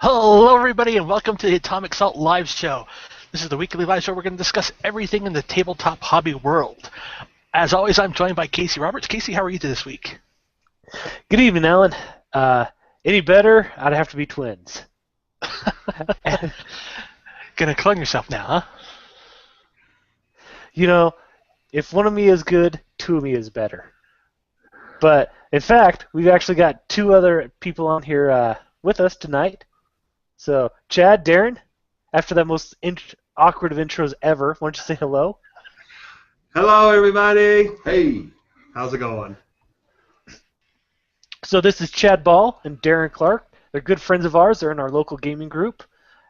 Hello, everybody, and welcome to the Atomic Salt Live Show. This is the weekly live show. We're going to discuss everything in the tabletop hobby world. As always, I'm joined by Casey Roberts. Casey, how are you this week? Good evening, Alan. Any better? I'd have to be twins. Gonna clone yourself now, huh? You know, if one of me is good, two of me is better. But, in fact, we've actually got two other people on here with us tonight. So, Chad, Darren, after that most awkward of intros ever, why don't you say hello? Hello, everybody. Hey, how's it going? So this is Chad Ball and Darren Clark. They're good friends of ours. They're in our local gaming group,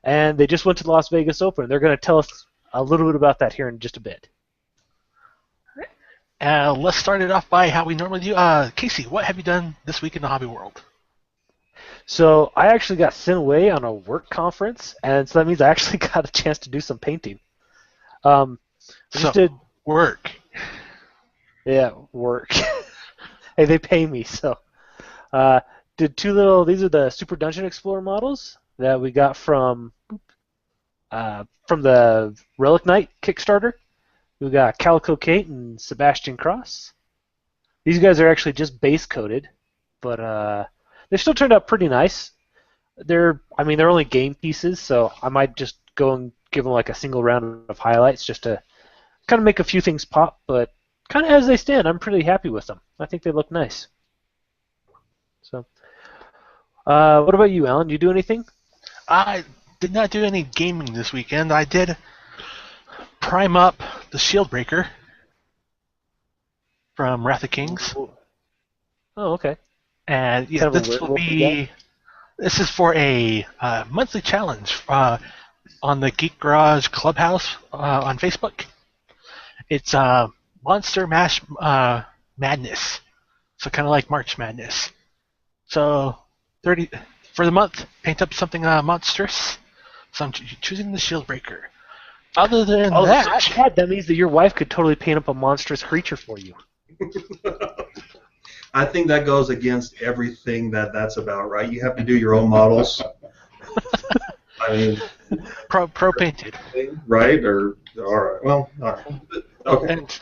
and they just went to the Las Vegas Open. They're going to tell us a little bit about that here in just a bit. Let's start it off by how we normally do. Casey, what have you done this week in the hobby world? So I actually got sent away on a work conference, and so that means I actually got a chance to do some painting. Work. Yeah, work. Hey, they pay me, so. Did these are the Super Dungeon Explorer models that we got from the Relic Knight Kickstarter. We got Calico Kate and Sebastian Cross. These guys are actually just base coated, but they still turned out pretty nice. They're only game pieces, so I might just go and give them like a single round of highlights just to kind of make a few things pop, but kind of as they stand, I'm pretty happy with them. I think they look nice. So, what about you, Alan? You do anything? I did not do any gaming this weekend. I did prime up the Shield Breaker from Wrath of Kings. Oh, okay. And yeah, this is for a monthly challenge on the Geek Garage Clubhouse on Facebook. It's Monster Mash Madness, so kind of like March Madness. So 30 for the month, paint up something monstrous. So I'm choosing the Shield Breaker. Other than that means that your wife could totally paint up a monstrous creature for you. I think that goes against everything that's about, right? You have to do your own models. I mean, pro painted, right? Or all right. Well, all right. Okay. And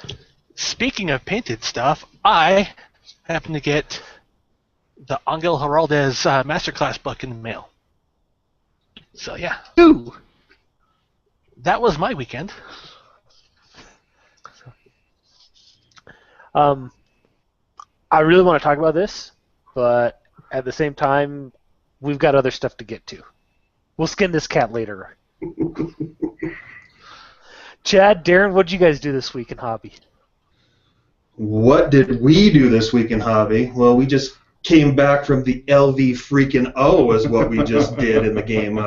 speaking of painted stuff, I happen to get the Angel Heraldez Masterclass book in the mail. So yeah. Ooh. That was my weekend. I really want to talk about this, but at the same time, we've got other stuff to get to. We'll skin this cat later. Chad, Darren, what did you guys do this week in hobby? What did we do this week in hobby? Well, we just came back from the LV freaking O is what we just did in the game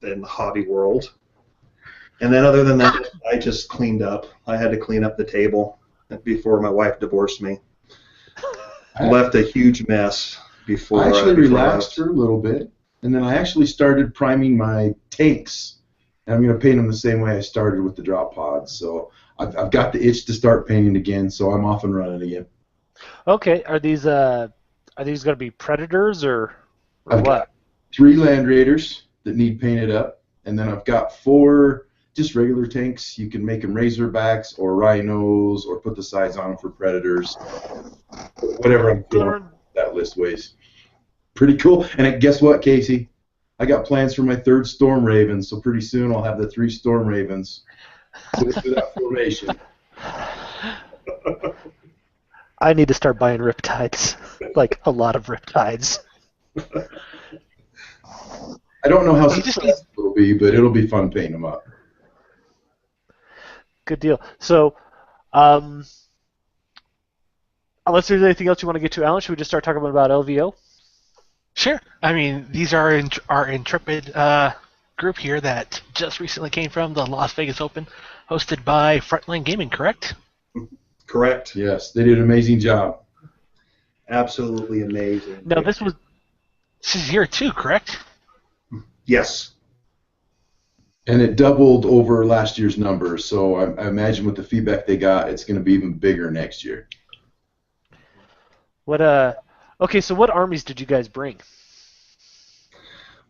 in the hobby world. And then other than that, I just cleaned up. I had to clean up the table before my wife divorced me. Left a huge mess before. I actually relaxed for a little bit, and then I actually started priming my tanks. And I'm going to paint them the same way I started with the drop pods. So I've got the itch to start painting again, so I'm off and running again. Okay, are these going to be predators or I've what? Got 3 land raiders that need painted up, and then I've got 4 just regular tanks. You can make them razorbacks or rhinos or put the sides on them for predators. Whatever I'm feeling that list weighs. Pretty cool. And guess what, Casey? I got plans for my 3rd Storm Raven, so pretty soon I'll have the 3 Storm Ravens with that formation. I need to start buying Riptides, like a lot of Riptides. I don't know how successful it'll be, but it'll be fun painting them up. Good deal. So, unless there's anything else you want to get to, Alan, should we just start talking about LVO? Sure. I mean, these are our intrepid group here that just recently came from the Las Vegas Open, hosted by Frontline Gaming, correct? Correct. Yes, they did an amazing job. Absolutely amazing. Now, this is year 2, correct? Yes. And it doubled over last year's numbers, so I imagine with the feedback they got, it's going to be even bigger next year. Okay, so what armies did you guys bring?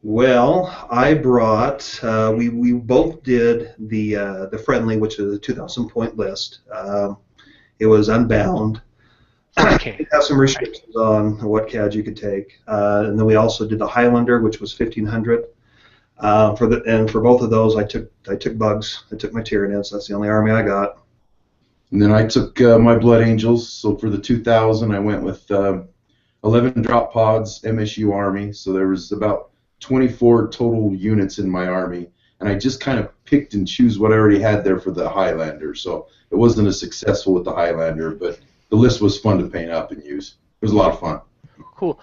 Well, I brought. We both did the friendly, which is a 2,000 point list. It was unbound. 40K. It has some Right. restrictions on what CAD you could take, and then we also did the Highlander, which was 1,500. For both of those, I took bugs. I took my Tyranids. That's the only army I got. And then I took my Blood Angels. So for the 2000, I went with 11 drop pods, MSU Army. So there was about 24 total units in my army. And I just kind of picked and choose what I already had there for the Highlander. So it wasn't as successful with the Highlander, but the list was fun to paint up and use. It was a lot of fun. Cool.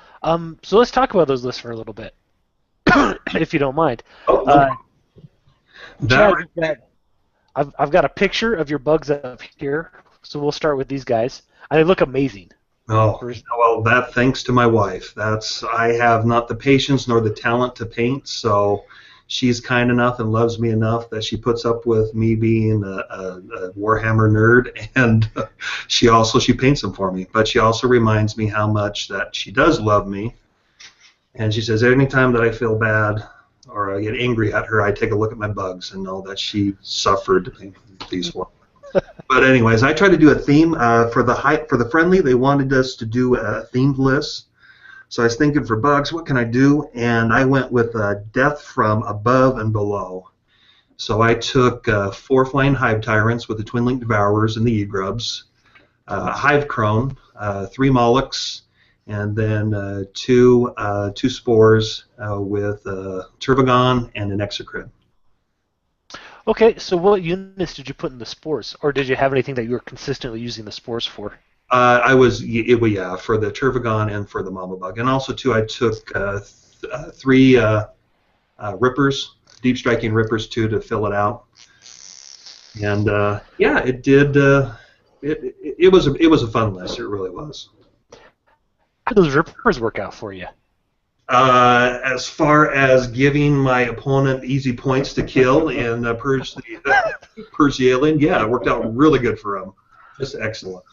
So let's talk about those lists for a little bit, if you don't mind. Oh, Chad, I've got a picture of your bugs up here, so we'll start with these guys. And they look amazing. oh, well, that thanks to my wife. I have not the patience nor the talent to paint, so she's kind enough and loves me enough that she puts up with me being a Warhammer nerd, and she paints them for me. But she also reminds me how much that she does love me, and she says anytime that I feel bad or I get angry at her, I take a look at my bugs and know that she suffered these ones. But anyways, I try to do a theme for the friendly. They wanted us to do a themed list, so I was thinking for bugs, what can I do? And I went with death from above and below. So I took 4 flying hive tyrants with the twin link devourers and the e-grubs, hive crone, 3 molochs, and then two spores with Turvagon and an exocrid. Okay, so what units did you put in the spores? Or did you have anything that you were consistently using the spores for? I was for the Turvagon and for the Mama Bug, and also too I took 3 rippers, deep striking rippers too, to fill it out. And yeah, it did. It was a fun list. It really was. How did those rippers work out for you? As far as giving my opponent easy points to kill and purge the alien, yeah, it worked out really good for him. Just excellent.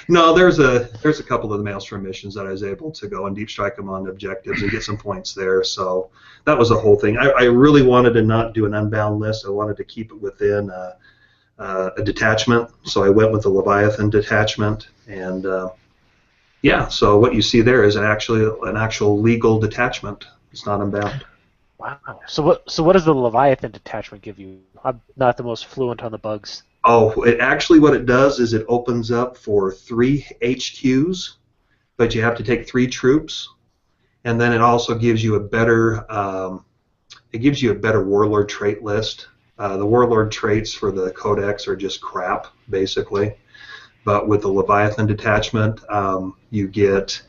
No, there's a couple of the Maelstrom missions that I was able to go and deep strike them on objectives and get some points there. So that was the whole thing. I really wanted to not do an unbound list. I wanted to keep it within a detachment. So I went with the Leviathan detachment, and yeah. So what you see there is an actual legal detachment. It's not unbound. Wow. So what does the Leviathan detachment give you? I'm not the most fluent on the bugs. Oh, what it does is it opens up for 3 HQs, but you have to take 3 troops, and then it also gives you a better warlord trait list. The warlord traits for the codex are just crap, basically. But with the Leviathan detachment, you get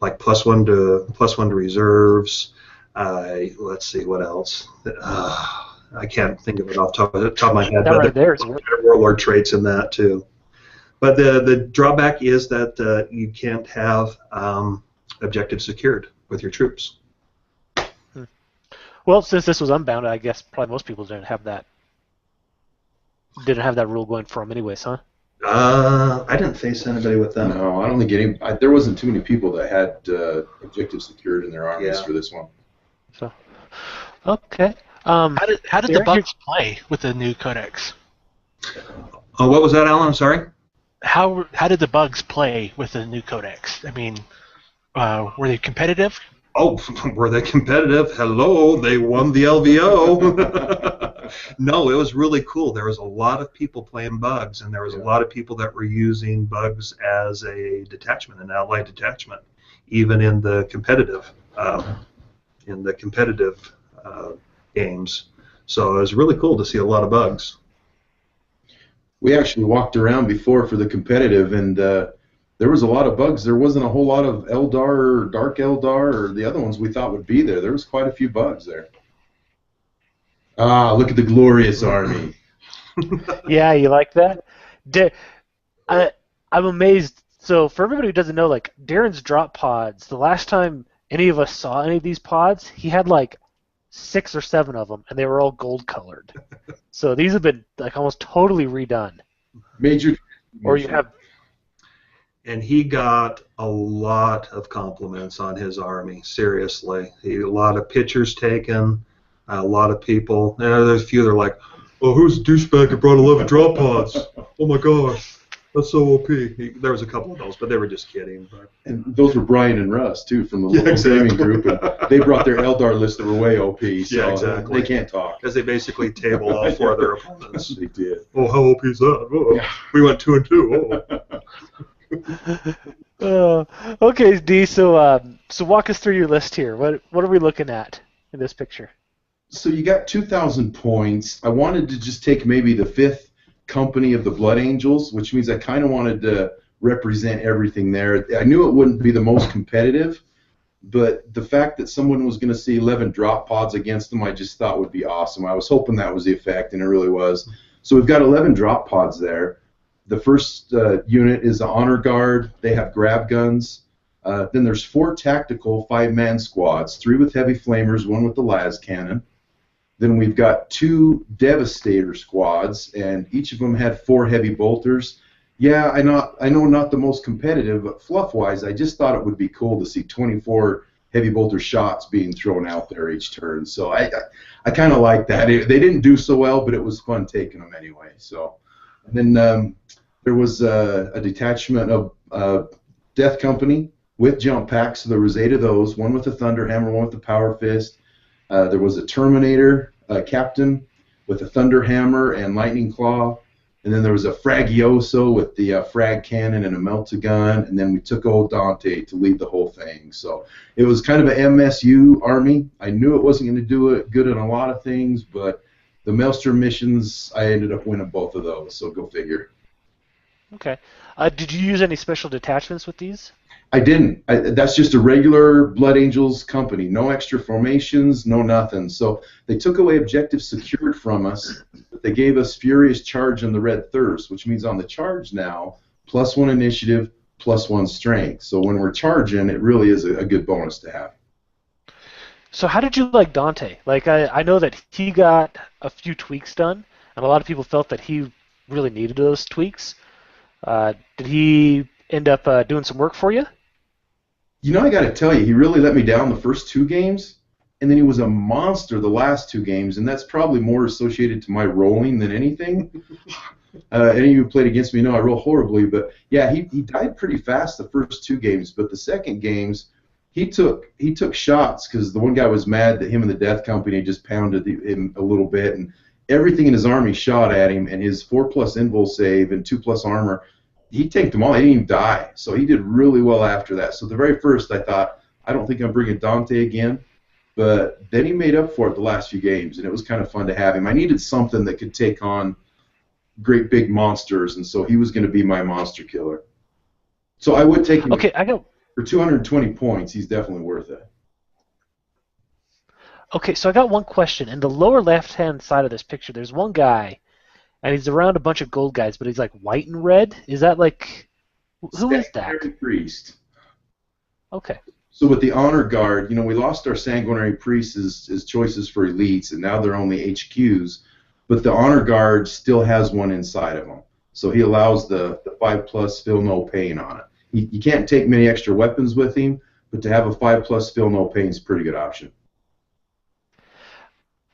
like +1 to reserves. Let's see what else. I can't think of it off the top of my head. That but right there is warlord traits in that too. But the drawback is that you can't have objectives secured with your troops. Well, since this was unbound, I guess probably most people didn't have that rule going for them anyways, huh? I didn't face anybody with that. No, I don't think there wasn't too many people that had objectives secured in their armies for this one. So, okay. How did the bugs play with the new codex? Oh, what was that, Alan? I'm sorry. How did the bugs play with the new codex? I mean, were they competitive? Oh, were they competitive? Hello, they won the LVO. No, it was really cool. There was a lot of people playing bugs, and there was a lot of people that were using bugs as a detachment, an allied detachment, even in the competitive games. So it was really cool to see a lot of bugs. We actually walked around before for the competitive, and there was a lot of bugs. There wasn't a whole lot of Eldar or Dark Eldar or the other ones we thought would be there. There was quite a few bugs there. Ah, look at the glorious army. Yeah, you like that? I'm amazed. So for everybody who doesn't know, like Darren's drop pods, the last time any of us saw any of these pods, he had like 6 or 7 of them, and they were all gold colored. So these have been like almost totally redone. Major. Or you have. and he got a lot of compliments on his army. Seriously, a lot of pictures taken, a lot of people. And there's a few that are like, "Oh, who's the douchebag that brought 11 drop pods? Oh my gosh, that's so OP." There was a couple of those, but they were just kidding. But. And those were Brian and Russ too from the local gaming group, and they brought their Eldar list that were way OP. So yeah, exactly. They can't talk because they basically table all four of their opponents. They did. Oh, how OP is that? Oh, yeah. We went 2 and 2. Oh. Okay, D. So walk us through your list here. What are we looking at in this picture? So you got 2,000 points. I wanted to just take maybe the 5th company of the Blood Angels, which means I kind of wanted to represent everything there. I knew it wouldn't be the most competitive, but the fact that someone was going to see 11 drop pods against them, I just thought would be awesome. I was hoping that was the effect, and it really was. So we've got 11 drop pods there. The first unit is the Honor Guard. They have grab guns. Then there's 4 tactical 5-man squads, 3 with heavy flamers, 1 with the las cannon. Then we've got 2 Devastator squads, and each of them had 4 heavy bolters. Yeah, I know not the most competitive, but fluff-wise, I just thought it would be cool to see 24 heavy bolter shots being thrown out there each turn. So I kind of like that. They didn't do so well, but it was fun taking them anyway. So and then there was a detachment of Death Company with jump packs. So there was 8 of those, 1 with a Thunder Hammer, 1 with the Power Fist. There was a Terminator captain with a Thunder Hammer and Lightning Claw. And then there was a Fragioso with the frag cannon and a melt-a-gun. And then we took old Dante to lead the whole thing. So it was kind of an MSU army. I knew it wasn't going to do it good in a lot of things, but the Maelstrom missions, I ended up winning both of those. So go figure. Okay. Did you use any special detachments with these? I didn't. That's just a regular Blood Angels company. No extra formations, no nothing. So they took away objectives secured from us. But they gave us Furious Charge and the Red Thirst, which means on the charge now, +1 initiative, +1 strength. So when we're charging, it really is a good bonus to have. So how did you like Dante? Like I know that he got a few tweaks done, and a lot of people felt that he really needed those tweaks. Did he end up doing some work for you? You know, I got to tell you, he really let me down the first 2 games, and then he was a monster the last 2 games, and that's probably more associated to my rolling than anything. Any of you who played against me know I roll horribly, but yeah, he died pretty fast the first 2 games, but the second games, he took shots because the one guy was mad that him and the Death Company just pounded him a little bit, and everything in his army shot at him, and his 4+ invul save and 2+ armor, he tanked them all. He didn't even die. So he did really well after that. So the very first, I thought, I don't think I'm bringing Dante again. But then he made up for it the last few games, and it was kind of fun to have him. I needed something that could take on great big monsters, and so he was going to be my monster killer. So I would take him for 220 points. He's definitely worth it. Okay, so I got one question. In the lower left-hand side of this picture, there's one guy, and he's around a bunch of gold guys, but he's like white and red. Is that like, who is that? Sanguinary Priest. Okay. So with the Honor Guard, you know, we lost our Sanguinary Priests as choices for elites, and now they're only HQs. But the Honor Guard still has one inside of him. So he allows the 5+ feel no pain on it. You can't take many extra weapons with him, but to have a 5+ feel no pain is a pretty good option.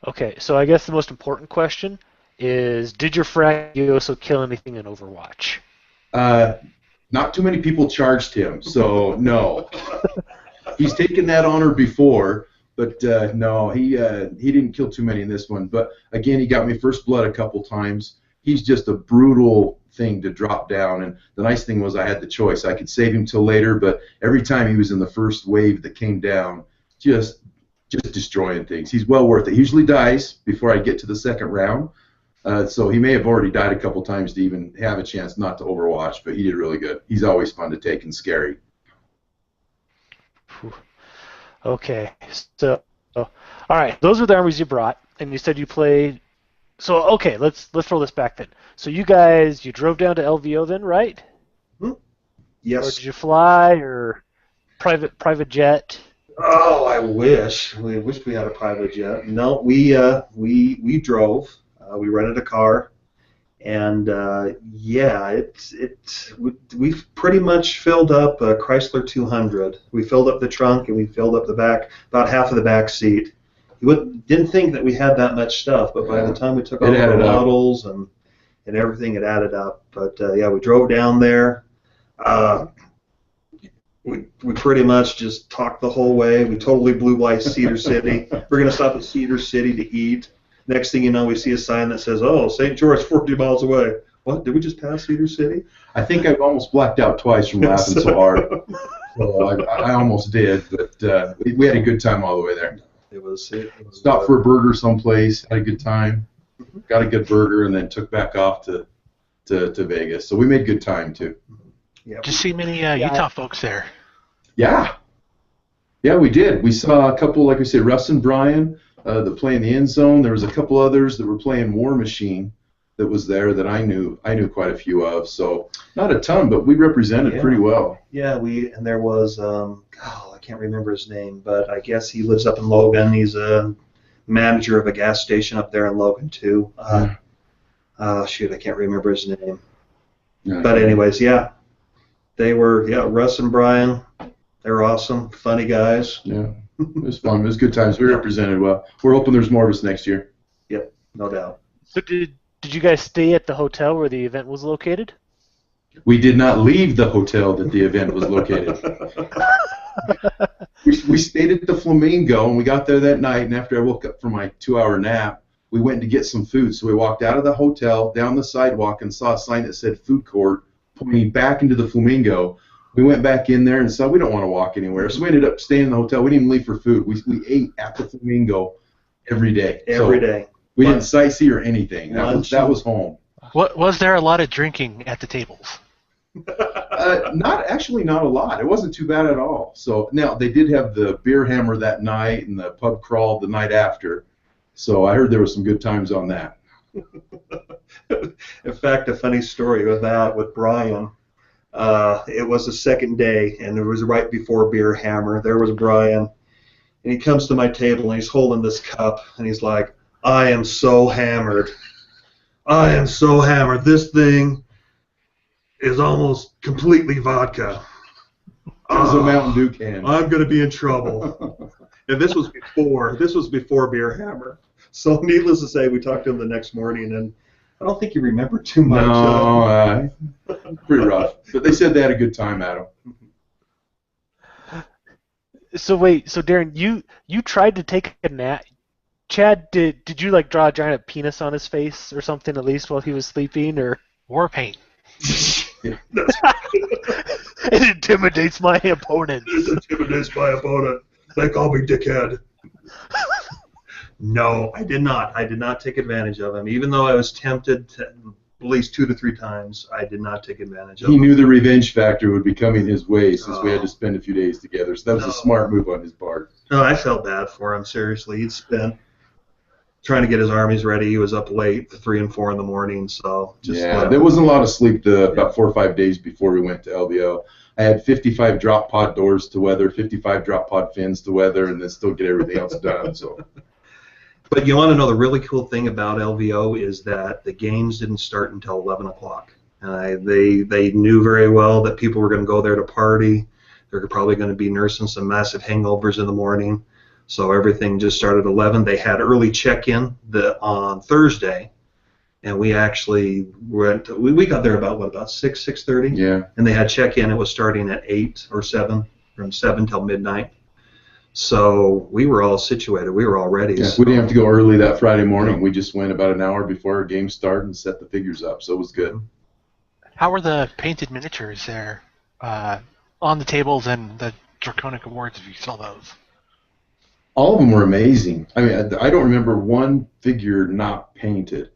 Okay, so I guess the most important question is, did your Fragioso kill anything in Overwatch? Not too many people charged him, so no. He's taken that honor before, but no, he didn't kill too many in this one. But again, he got me first blood a couple times. He's just a brutal thing to drop down, and the nice thing was I had the choice. I could save him till later, but every time he was in the first wave that came down, just destroying things. He's well worth it. He usually dies before I get to the second round. So he may have already died a couple times to even have a chance not to Overwatch, but he did really good. He's always fun to take and scary. Okay, so all right, those are the armies you brought, and you said you played. So okay, let's roll this back then. So you guys, you drove down to LVO then, right? Yes. Or did you fly or private jet? Oh, I wish. We wish we had a private jet. No, we drove. We rented a car, And we've pretty much filled up a Chrysler 200. We filled up the trunk and we filled up the back, about half of the back seat. Didn't think that we had that much stuff, but by the time we took all the models and everything, it added up. But we drove down there. We pretty much just talked the whole way. We totally blew by Cedar City. We're going to stop at Cedar City to eat. Next thing you know, we see a sign that says, "Oh, St. George, 40 miles away." What? Did we just pass Cedar City? I think I've almost blacked out twice from laughing so hard. So I almost did, but we had a good time all the way there. It was stopped for a burger someplace, had a good time, got a good burger, and then took back off to Vegas. So we made good time too. Yeah. Did you see many Utah folks there? Yeah, we did. We saw a couple, like I said, Russ and Brian that play in the end zone. There was a couple others that were playing War Machine that was there that I knew quite a few of. So not a ton, but we represented pretty well. Yeah, and there was I can't remember his name, but I guess he lives up in Logan. He's a manager of a gas station up there in Logan too. Shoot, I can't remember his name. Yeah, but anyways, they were Russ and Brian. They were awesome, funny guys. Yeah, it was fun. It was good times. We represented well. We're hoping there's more of us next year. Yep, no doubt. So did you guys stay at the hotel where the event was located? We did not leave the hotel that the event was located. we stayed at the Flamingo, and we got there that night, and after I woke up from my 2-hour nap, we went to get some food. So we walked out of the hotel, down the sidewalk, and saw a sign that said food court, pointing back into the Flamingo. We went back in there and saw we don't want to walk anywhere. So we ended up staying in the hotel. We didn't even leave for food. We ate at the Flamingo every day. Every day. We didn't sightsee or anything. That was home. Was there a lot of drinking at the tables? Not a lot. It wasn't too bad at all. So now they did have the beer hammer that night and the pub crawl the night after. So I heard there was some good times on that. In fact, a funny story with Brian. It was the second day, and it was right before Beer Hammer. There was Brian, and he comes to my table, and he's holding this cup, and he's like, "I am so hammered. I am so hammered. This thing is almost completely vodka. It was a Mountain Dew can. I'm going to be in trouble." And this was before Beer Hammer. So needless to say, we talked to him the next morning, and I don't think he remembered too much. No, pretty rough. But they said they had a good time, Adam. So Darren, you tried to take a nap. Chad, did you draw a giant penis on his face or something at least while he was sleeping, or war paint? It intimidates my opponent. They call me dickhead. No, I did not. I did not take advantage of him. Even though I was tempted at least 2 to 3 times, I did not take advantage of him. He knew the revenge factor would be coming his way since we had to spend a few days together. So that was a smart move on his part. No, I felt bad for him, seriously. He'd spent trying to get his armies ready. He was up late, 3 and 4 in the morning. So there wasn't a lot of sleep about 4 or 5 days before we went to LVO. I had 55 drop pod doors to weather, 55 drop pod fins to weather, and then still get everything else done. So. But you want to know the really cool thing about LVO is that the games didn't start until 11 o'clock. They knew very well that people were going to go there to party. They're probably going to be nursing some massive hangovers in the morning. So everything just started at 11. They had early check-in on Thursday, and we actually we got there about 6:30? Yeah. And they had check-in. It was starting at 8 or 7, from 7 till midnight. So we were all situated. We were all ready. Yeah, we didn't have to go early that Friday morning. We just went about an hour before our game started and set the figures up. So it was good. How were the painted miniatures there on the tables and the Draconic Awards, if you saw those? All of them were amazing. I mean, I don't remember one figure not painted.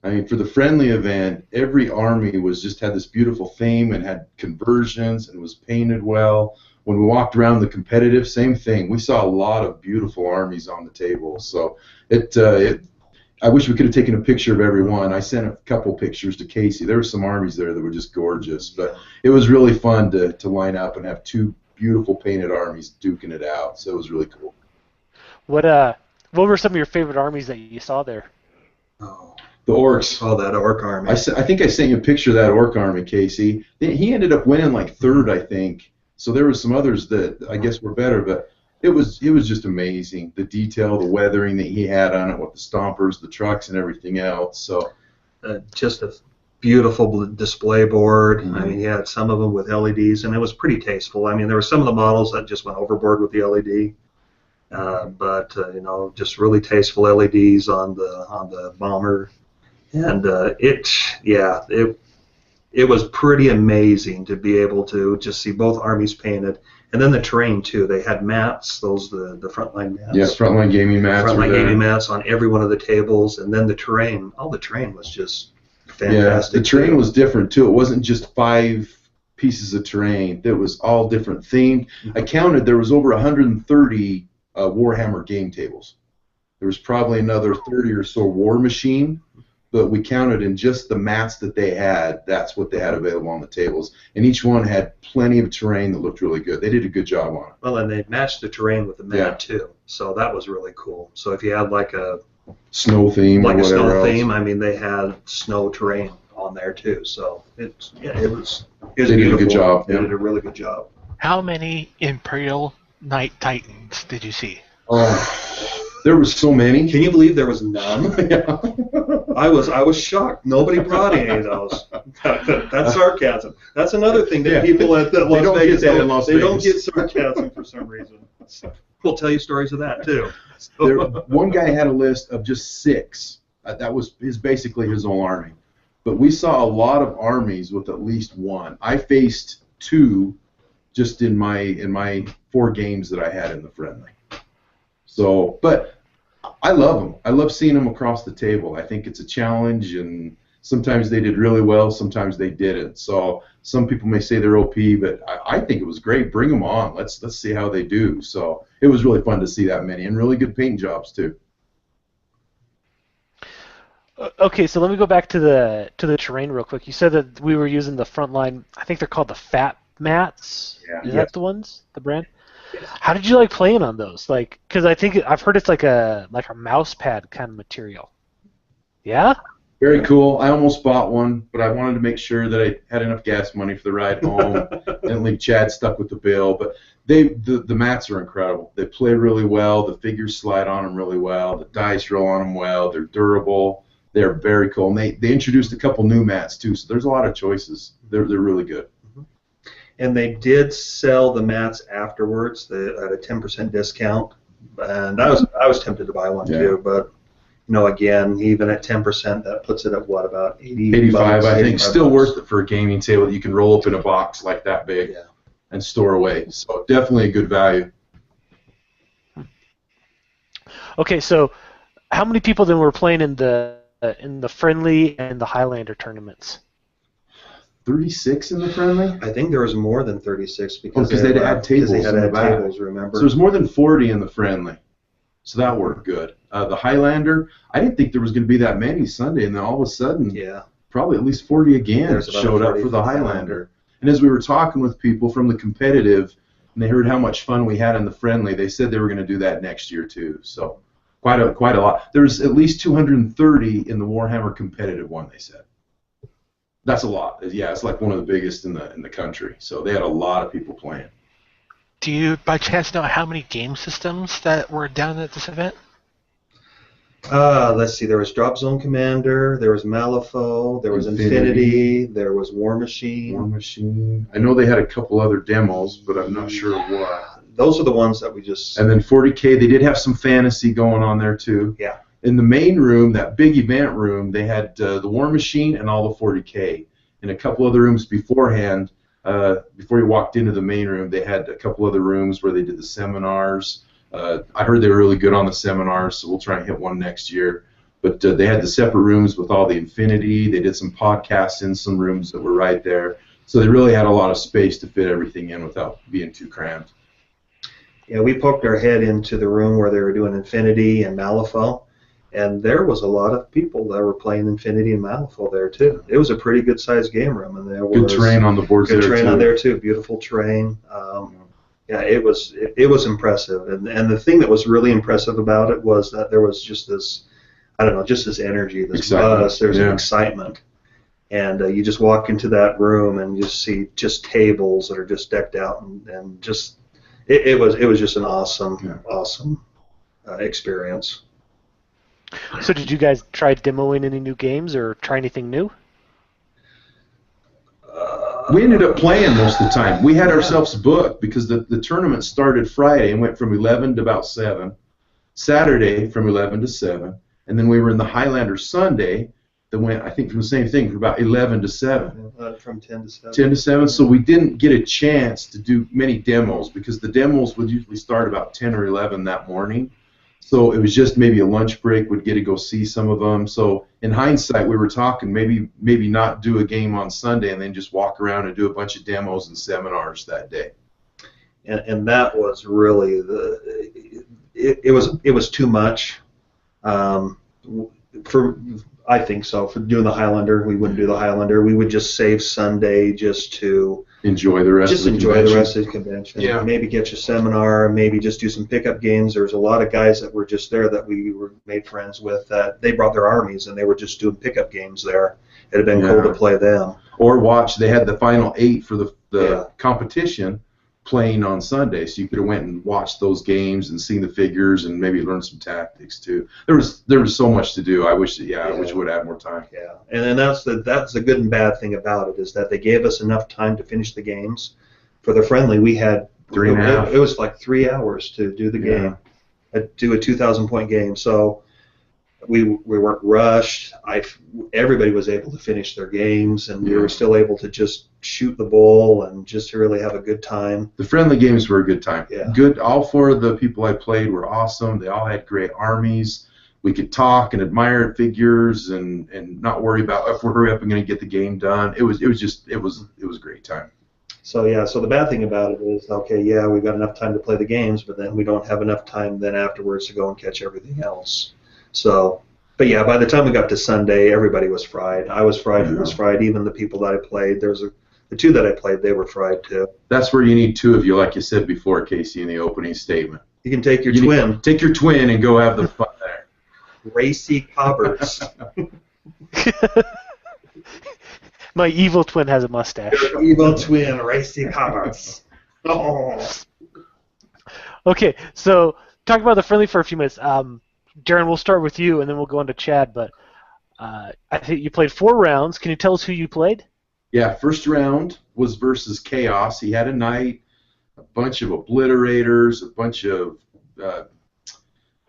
I mean, for the friendly event, every army had this beautiful theme and had conversions and was painted well. When we walked around the competitive, same thing. We saw a lot of beautiful armies on the table. So I wish we could have taken a picture of every one. I sent a couple pictures to Casey. There were some armies there that were just gorgeous. But it was really fun to line up and have 2 beautiful painted armies duking it out. So it was really cool. What were some of your favorite armies that you saw there? Oh, The orcs. Oh, that orc army. I think I sent you a picture of that orc army, Casey. He ended up winning like third, I think. So there were some others that I guess were better, but it was just amazing. The detail, the weathering that he had on it with the stompers, the trucks, and everything else. So just a beautiful display board. I mean, he had some of them with LEDs, and it was pretty tasteful. I mean, there were some of the models that just went overboard with the LED, but you know, just really tasteful LEDs on the bomber, and it was pretty amazing to be able to just see both armies painted. And then the terrain too. They had mats, the frontline mats. Yeah, frontline gaming mats. Frontline gaming mats on every one of the tables, and then the terrain. All the terrain was just fantastic. Yeah, the terrain was different too. It wasn't just 5 pieces of terrain. It was all different themed. I counted. There was over 130 Warhammer game tables. There was probably another 30 or so War Machine. But we counted in just the mats that they had, that's what they had available on the tables. And each one had plenty of terrain that looked really good. They did a good job on it. Well, and they matched the terrain with the mat too. So that was really cool. So if you had like a snow theme like or whatever a snow else. theme, I mean, they had snow terrain on there too. So it was They beautiful. did a good job. They did a really good job. How many Imperial Knight Titans did you see? There were so many. Can you believe there was none? Yeah. I was shocked. Nobody brought any of those. That's sarcasm. That's another thing that people at the Las Vegas don't get sarcasm for some reason. We'll tell you stories of that too. One guy had a list of just 6. That was basically his whole army. But we saw a lot of armies with at least 1. I faced 2 just in my 4 games that I had in the friendly. So, but I love them. I love seeing them across the table. I think it's a challenge, and sometimes they did really well, sometimes they didn't. So some people may say they're OP, but I think it was great. Bring them on. Let's see how they do. So it was really fun to see that many, and really good paint jobs too. Okay, so let me go back to the terrain real quick. You said that we were using the Frontline. I think they're called the Fat Mats. Yeah. Is that the ones? The brand? How did you like playing on those? Like, because I've heard it's like a mouse pad kind of material. Yeah. Very cool. I almost bought one, but I wanted to make sure that I had enough gas money for the ride home. Didn't leave Chad stuck with the bill. But the mats are incredible. They play really well. The figures slide on them really well. The dice roll on them well. They're durable. They're very cool. And they introduced a couple new mats too, so there's a lot of choices. They're really good. And they did sell the mats afterwards at a 10% discount, and I was tempted to buy one too, but you know, again, even at 10%, that puts it at what, about 85, I think. Still worth it for a gaming table that you can roll up in a box like that big and store away. So definitely a good value. Okay, so how many people then were playing in the friendly and the Highlander tournaments? 36 in the friendly? I think there was more than 36 because they had tables in the back. Tables, remember? So there's more than 40 in the friendly. So that worked good. The Highlander, I didn't think there was going to be that many Sunday, and then all of a sudden, probably at least 40 again showed up for the Highlander. And as we were talking with people from the competitive, and they heard how much fun we had in the friendly, they said they were going to do that next year too. So quite a lot. There's at least 230 in the Warhammer competitive one, they said. That's a lot. Yeah, it's like one of the biggest in the country. So they had a lot of people playing. Do you, by chance, know how many game systems that were down at this event? Let's see. There was Drop Zone Commander. There was Malifaux. There was Infinity. There was War Machine. War Machine. I know they had a couple other demos, but I'm not sure what. Those are the ones that we just. And then 40K. They did have some fantasy going on there too. Yeah. In the main room, that big event room, they had the War Machine and all the 40K. In a couple other rooms beforehand, before you walked into the main room, they had a couple other rooms where they did the seminars. I heard they were really good on the seminars, so we'll try and hit one next year. But they had the separate rooms with all the Infinity. They did some podcasts in some rooms that were right there. So they really had a lot of space to fit everything in without being too cramped. Yeah, we poked our head into the room where they were doing Infinity and Malifaux. And there was a lot of people that were playing Infinity and Malifaux there too. It was a pretty good-sized game room, and there was good terrain on the boards there too. Good terrain on there too. Beautiful terrain. Yeah, it was impressive. And the thing that was really impressive about it was that there was just this. I don't know, just this energy, this Excitement. buzz. There's an Yeah. excitement. And you just walk into that room and you see just tables that are just decked out, and just it was just an awesome experience. So did you guys try demoing any new games or try anything new? We ended up playing most of the time. We had ourselves booked because the tournament started Friday and went from 11 to about 7. Saturday from 11 to 7. And then we were in the Highlander Sunday that went, I think, from the same thing, from about 11 to 7. From 10 to 7. 10 to 7. So we didn't get a chance to do many demos because the demos would usually start about 10 or 11 that morning. So it was just maybe a lunch break, would get to go see some of them. So in hindsight, we were talking maybe not do a game on Sunday and then just walk around and do a bunch of demos and seminars that day. And that was really it was too much. I think so. For doing the Highlander, we wouldn't do the Highlander. We would just save Sunday just to enjoy the rest of the convention. Yeah. Maybe get your seminar, maybe just do some pickup games. There was a lot of guys that were just there that we were made friends with that they brought their armies and they were just doing pickup games there. It had been cool to play them. Or watch, they had the final 8 for the competition playing on Sunday, so you could have went and watched those games and seen the figures and maybe learned some tactics too. There was so much to do. I wish we would have more time. Yeah, and that's the good and bad thing about it is that they gave us enough time to finish the games. For the friendly, we had 3.5. It was like 3 hours to do the game, do a 2,000-point game. So we weren't rushed. Everybody was able to finish their games, and we were still able to just shoot the bull and just to really have a good time. The friendly games were a good time. Yeah. Good. All 4 of the people I played were awesome. They all had great armies. We could talk and admire figures and not worry about if we're hurry up and going to get the game done. It was a great time. So the bad thing about it is, we've got enough time to play the games, but then we don't have enough time then afterwards to go and catch everything else. So, but yeah, by the time we got to Sunday, everybody was fried. I was fried. He was fried. Even the people that I played, the 2 that I played, they were fried too. That's where you need 2 of you, like you said before, Casey, in the opening statement. You can take your twin. Take your twin and go have the fun there. Racy Cobbers. My evil twin has a mustache. Evil twin, Racy Cobbers. Oh. Okay, so talk about the friendly for a few minutes. Darren, we'll start with you, and then we'll go on to Chad. But I think you played 4 rounds. Can you tell us who you played? Yeah, first round was versus Chaos. He had a knight, a bunch of obliterators, a bunch of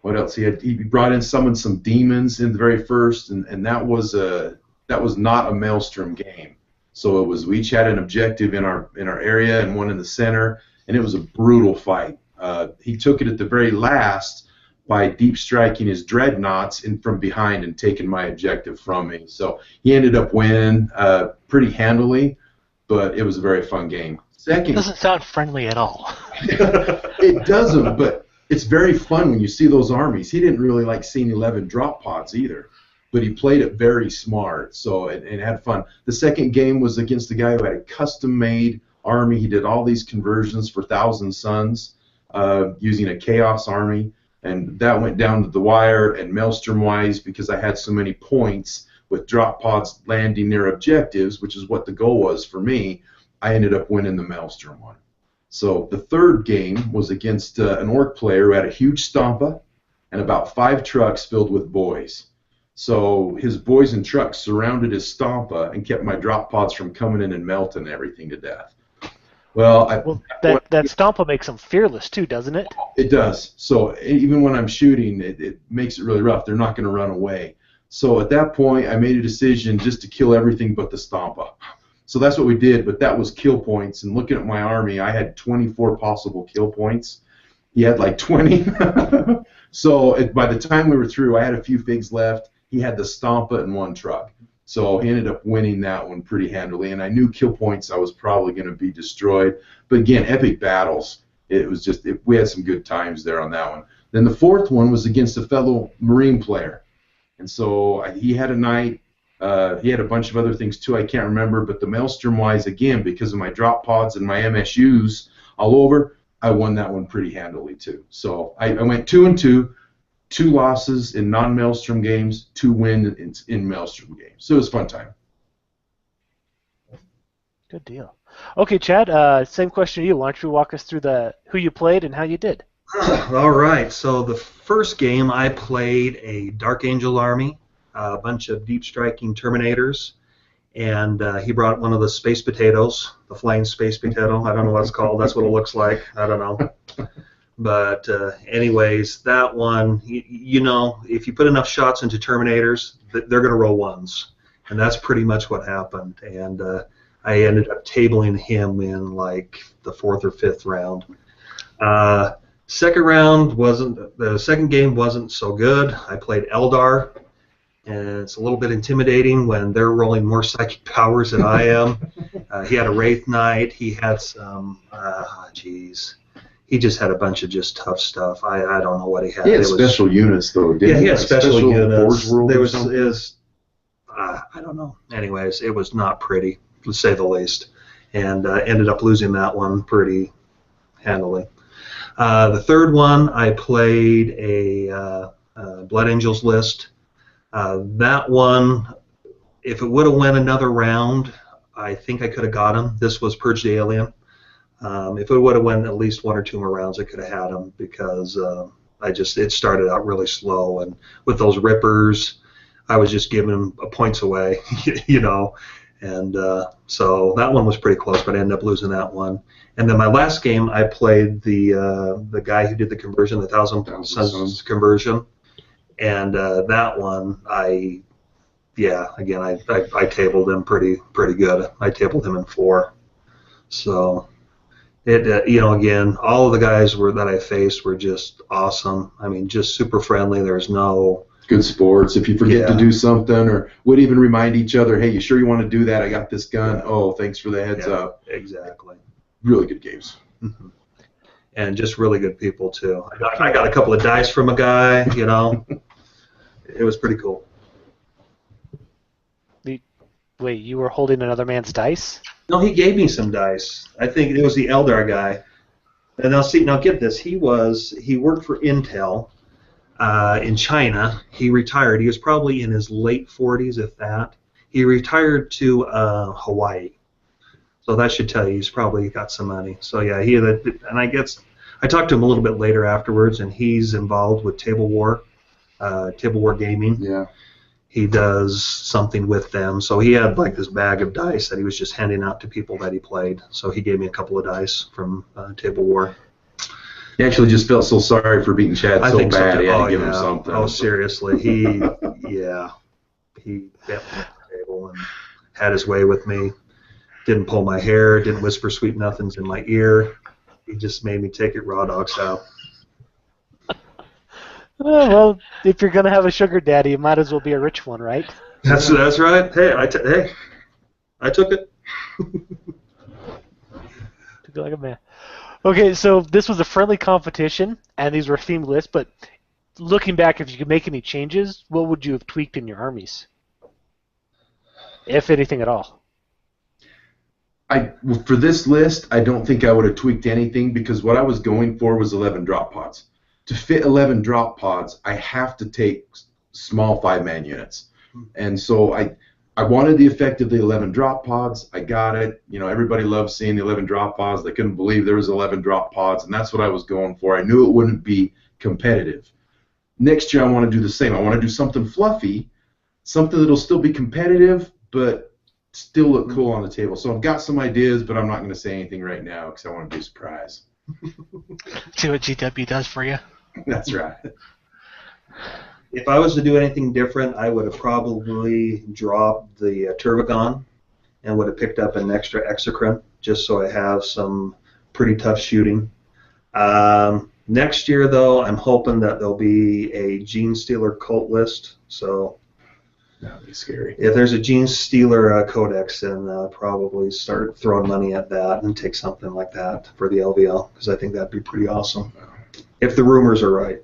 what else? He brought in summoned some demons in the very first, and that was not a Maelstrom game. So we each had an objective in our area and one in the center, and it was a brutal fight. He took it at the very last by deep striking his dreadnoughts in from behind and taking my objective from me. So he ended up winning pretty handily, but it was a very fun game. Second, doesn't sound friendly at all. It doesn't, but it's very fun when you see those armies. He didn't really like seeing 11 drop pods either, but he played it very smart, so it had fun. The second game was against a guy who had a custom-made army. He did all these conversions for Thousand Suns using a Chaos army. And that went down to the wire and Maelstrom-wise because I had so many points with drop pods landing near objectives, which is what the goal was for me. I ended up winning the Maelstrom one. So the third game was against an orc player who had a huge stompa and about 5 trucks filled with boys. So his boys and trucks surrounded his stompa and kept my drop pods from coming in and melting everything to death. Well, that Stompa makes them fearless too, doesn't it? It does. So even when I'm shooting, it makes it really rough. They're not going to run away. So at that point, I made a decision just to kill everything but the Stompa. So that's what we did, but that was kill points. And looking at my army, I had 24 possible kill points. He had like 20. So by the time we were through, I had a few figs left. He had the Stompa and 1 truck. So he ended up winning that one pretty handily, and I knew kill points I was probably going to be destroyed. But again, epic battles. It was just we had some good times there on that one. Then the fourth one was against a fellow Marine player, and so he had a knight. He had a bunch of other things too. I can't remember, but the Maelstrom-wise, again, because of my drop pods and my MSUs all over, I won that one pretty handily too. So I went 2-2. 2 losses in non-Maelstrom games, 2 wins in Maelstrom games. So it was a fun time. Good deal. Okay, Chad, same question to you. Why don't you walk us through who you played and how you did? All right. So the first game I played a Dark Angel army, a bunch of deep striking Terminators, and he brought one of the space potatoes, the flying space potato. I don't know what it's called. That's what it looks like. I don't know. But anyways, that one, you know, if you put enough shots into Terminators, they're going to roll ones. And that's pretty much what happened. And I ended up tabling him in like the 4th or 5th round. The second game wasn't so good. I played Eldar, and it's a little bit intimidating when they're rolling more psychic powers than I am. He had a Wraith Knight. He had some, he just had a bunch of just tough stuff. I don't know what he had. He had special units, though, didn't he? Yeah, he had special units. There was I don't know. Anyways, it was not pretty, to say the least, and ended up losing that one pretty handily. The third one, I played a Blood Angels list. That one, if it would have went another round, I think I could have got him. This was Purge the Alien. If it would have went at least 1 or 2 more rounds, I could have had him because it started out really slow, and with those rippers, I was just giving him points away, you know, and so that one was pretty close, but I ended up losing that one. And then my last game, I played the guy who did the conversion, the Thousand Sons conversion, and that one, I tabled him pretty good. I tabled him in 4, so. Again, all of the guys that I faced were just awesome. I mean, just super friendly. There's no good sports. If you forget to do something, or would even remind each other, "Hey, you sure you want to do that? I got this gun. Yeah. Oh, thanks for the heads up." Exactly. Really good games. Mm-hmm. And just really good people too. I got a couple of dice from a guy. You know, it was pretty cool. Wait, you were holding another man's dice? No, he gave me some dice. I think it was the Eldar guy. And now get this. He worked for Intel in China. He retired. He was probably in his late 40s, if that. He retired to Hawaii. So that should tell you he's probably got some money. So yeah, and I guess I talked to him a little bit later afterwards, and he's involved with Table War Gaming. Yeah. He does something with them. So he had like this bag of dice that he was just handing out to people that he played. So he gave me a couple of dice from Table War. He actually just felt so sorry for beating Chad so bad. He had to give him something. Oh, seriously. He bet me at the table and had his way with me. Didn't pull my hair, didn't whisper sweet nothings in my ear. He just made me take it raw dog style. Well, if you're gonna have a sugar daddy, you might as well be a rich one, right? That's right. Hey, I took it. Took it like a man. Okay, so this was a friendly competition, and these were themed lists. But looking back, if you could make any changes, what would you have tweaked in your armies, if anything at all? For this list, I don't think I would have tweaked anything because what I was going for was 11 drop pods. To fit 11 drop pods, I have to take small 5-man units. And so I wanted the effect of the 11 drop pods. I got it. You know, everybody loves seeing the 11 drop pods. They couldn't believe there was 11 drop pods, and that's what I was going for. I knew it wouldn't be competitive. Next year, I want to do the same. I want to do something fluffy, something that'll still be competitive, but still look cool on the table. So I've got some ideas, but I'm not going to say anything right now because I want to be a surprise. See what GW does for you. That's right. If I was to do anything different, I would have probably dropped the Turvagon and would have picked up an extra Exocrine just so I have some pretty tough shooting. Next year, though, I'm hoping that there'll be a Gene Stealer cult list. So that would be scary. If there's a Gene Stealer codex, then probably start throwing money at that and take something like that for the LVO because I think that'd be pretty awesome. If the rumors are right.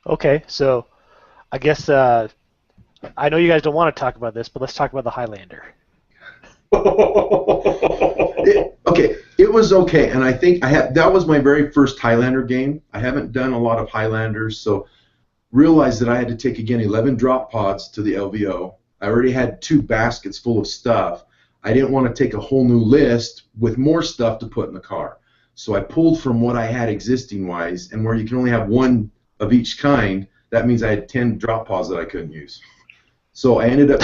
Okay, so I guess I know you guys don't want to talk about this, but let's talk about the Highlander. Okay, It was okay, and I think that was my very first Highlander game. I haven't done a lot of Highlanders, so realized that I had to take, again, 11 drop pods to the LVO. I already had 2 baskets full of stuff. I didn't want to take a whole new list with more stuff to put in the car. So I pulled from what I had existing-wise, and where you can only have 1 of each kind, that means I had 10 drop pods that I couldn't use. So I ended up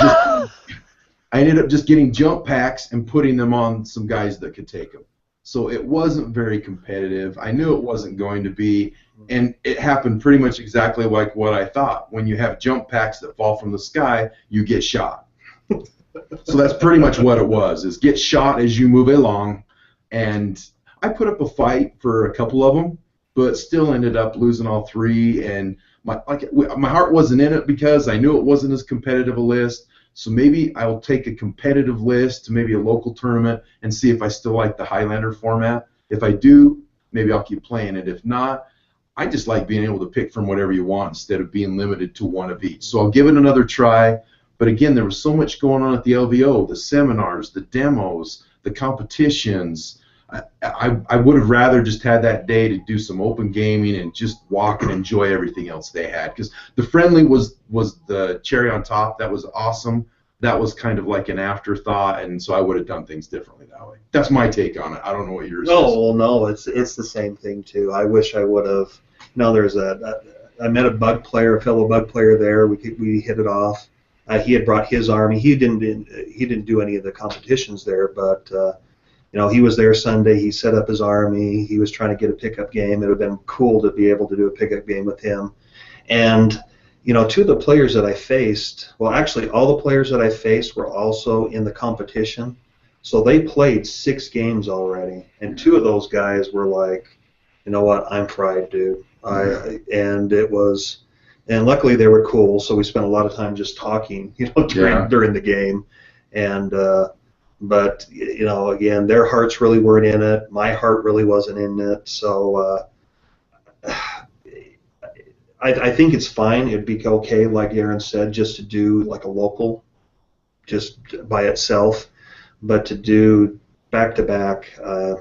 just getting jump packs and putting them on some guys that could take them. So it wasn't very competitive. I knew it wasn't going to be, and it happened pretty much exactly like what I thought. When you have jump packs that fall from the sky, you get shot. So that's pretty much what it was, is get shot as you move along. And I put up a fight for a couple of them, but still ended up losing all 3. And my heart wasn't in it because I knew it wasn't as competitive a list. So maybe I'll take a competitive list to maybe a local tournament and see if I still like the Highlander format. If I do, maybe I'll keep playing it. If not, I just like being able to pick from whatever you want instead of being limited to 1 of each. So I'll give it another try. But again, there was so much going on at the LVO, the seminars, the demos, the competitions. I would have rather just had that day to do some open gaming and just walk and enjoy everything else they had. Because the friendly was the cherry on top. That was awesome. That was kind of like an afterthought, and so I would have done things differently that way. That's my take on it. I don't know what yours is. Oh, well, no, it's the same thing too. I wish I would have. No, there's I met a fellow bug player there. We hit it off. He had brought his army. He didn't do any of the competitions there, but. He was there Sunday. He set up his army. He was trying to get a pickup game. It would have been cool to be able to do a pickup game with him. And, 2 of the players that I faced, well, actually, all the players that I faced were also in the competition. So they played 6 games already. And 2 of those guys were like, you know what, I'm fried, dude. And luckily they were cool. So we spent a lot of time just talking, during the game. And, but, again, their hearts really weren't in it. My heart really wasn't in it. So I think it's fine. It'd be okay, like Aaron said, just to do like a local, just by itself. But to do back-to-back, I